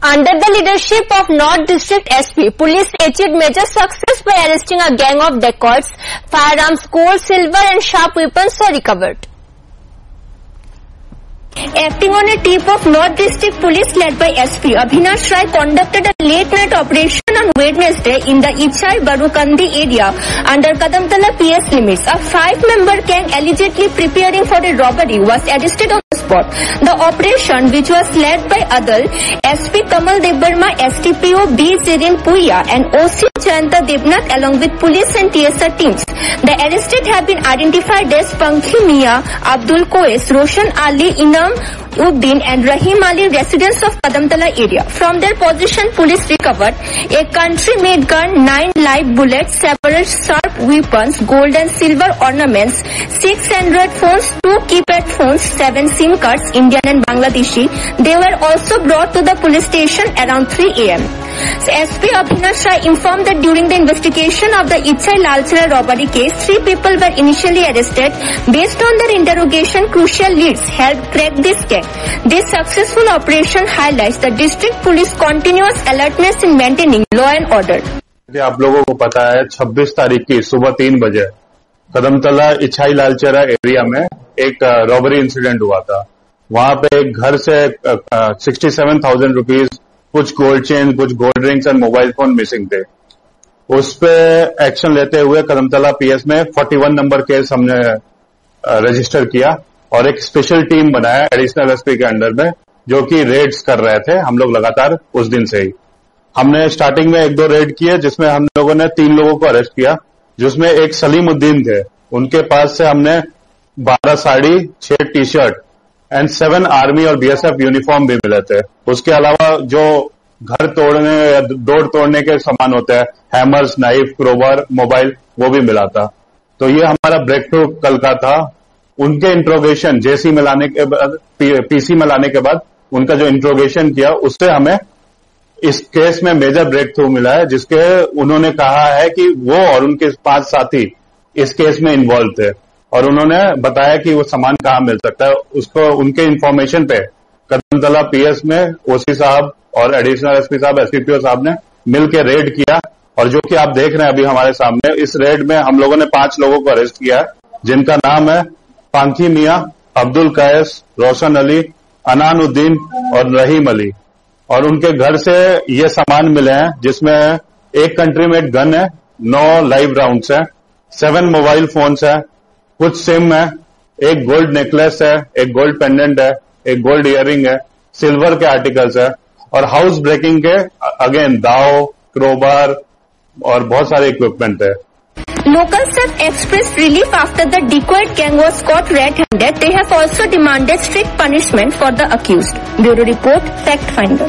Under the leadership of North District SP, police achieved major success by arresting a gang of dacoits. Firearms, gold, silver and sharp weapons were recovered. Acting on a tip of North District Police led by SP, Abhinash Rai conducted a late-night operation on Wednesday in the Ichai-Barukandi area under Kadamtala PS limits. A 5-member gang allegedly preparing for a robbery was arrested on the spot. The operation, which was led by Adal, SP Kamal Debarma, STPO B. Zirin Puya and OC Jayanta Devnath along with police and TSR teams. The arrested have been identified as Pankhi Mia, Abdul Koes, Roshan Ali, Inam Uddin and Rahim Ali, residents of Kadamtala area. From their possession, police recovered a country-made gun, 9 live bullets, several sharp weapons, gold and silver ornaments, 6 Android phones, 2 keypad phones, 7 SIM cards, Indian and Bangladeshi. They were also brought to the police station around 3 a.m. SP Abhinash Rai informed that during the investigation of the Ichai Lalchara robbery case, 3 people were initially arrested. Based on their interrogation, crucial leads helped crack this case. This successful operation highlights the district police continuous alertness in maintaining law and order. आप लोगों को पता है 26 तारीख की सुबह 3 बजे Kadamtala इछाई लालचरा area में एक रॉबरी इंसिडेंट हुआ था। वहां पे एक घर से 67,000 रुपीज, कुछ गोल्ड चेन, कुछ gold rings and mobile phone missing थे। उस पे एक्शन लेते हुए कदमतला पीएस में 41 नंबर केस हमने रजिस्टर किया और एक स्पेशल टीम बनाया एडिशनल एसपी के अंडर में, जो कि रेड्स कर रहे थे हम लोग लगातार उस दिन से ही। हमने स्टार्टिंग में 1-2 रेड किए जिसमें हम लोगों ने 3 लोगों को अरेस्ट किया, जिसमें एक सलीमुद्दीन थे। उनके पास से हमने 12 sari, 6 T shirt and 7 army और बीएसएफ यूनिफॉर्म भी मिले थे। उसके अलावा जो घर तोड़ने या डोर तोड़ने के सामान होते हैं, हैमर्स, नाइफ, क्रोबर, मोबाइल, वो भी मिला था। तो ये हमारा ब्रेक थ्रू कल का था। उनके इंट्रोगेशन जेसी में लाने के बाद, पीसी में लाने के बाद उनका जो इंट्रोगेशन किया उससे हमें इस केस में मेजर ब्रेक थ्रू मिला है, जिसके उन्होंने कहा है कि वो और उनके 5 साथी इस केस में इन्वॉल्व थे और उन्होंने बताया कि वो सामान कहाँ मिल सकता है। उसको उनके इंफॉर्मेशन पे कदमतला पीएस में ओसी साहब और एडिशनल एसपी साहब, एसपीपीओ साहब ने मिलकर रेड किया और जो कि आप देख रहे हैं अभी हमारे सामने, इस रेड में हम लोगों ने 5 लोगों को अरेस्ट किया, जिनका नाम है पांखी मिया, अब्दुल कैस, रोशन अली, अनान उद्दीन और रहीम अली। और उनके घर से ये सामान मिले हैं जिसमें एक कंट्री मेड गन है, 9 लाइव राउंड्स है, 7 मोबाइल फोन्स है, कुछ सिम है, एक गोल्ड नेकलेस है, एक गोल्ड पेंडेंट है, एक गोल्ड इयररिंग है, सिल्वर के आर्टिकल्स है और हाउस ब्रेकिंग के अगेन दाव, क्रोबार और बहुत सारे इक्विपमेंट है। Locals have expressed relief after the dacoit gang was caught red-handed. They have also demanded strict punishment for the accused. Bureau Report, Fact Finder.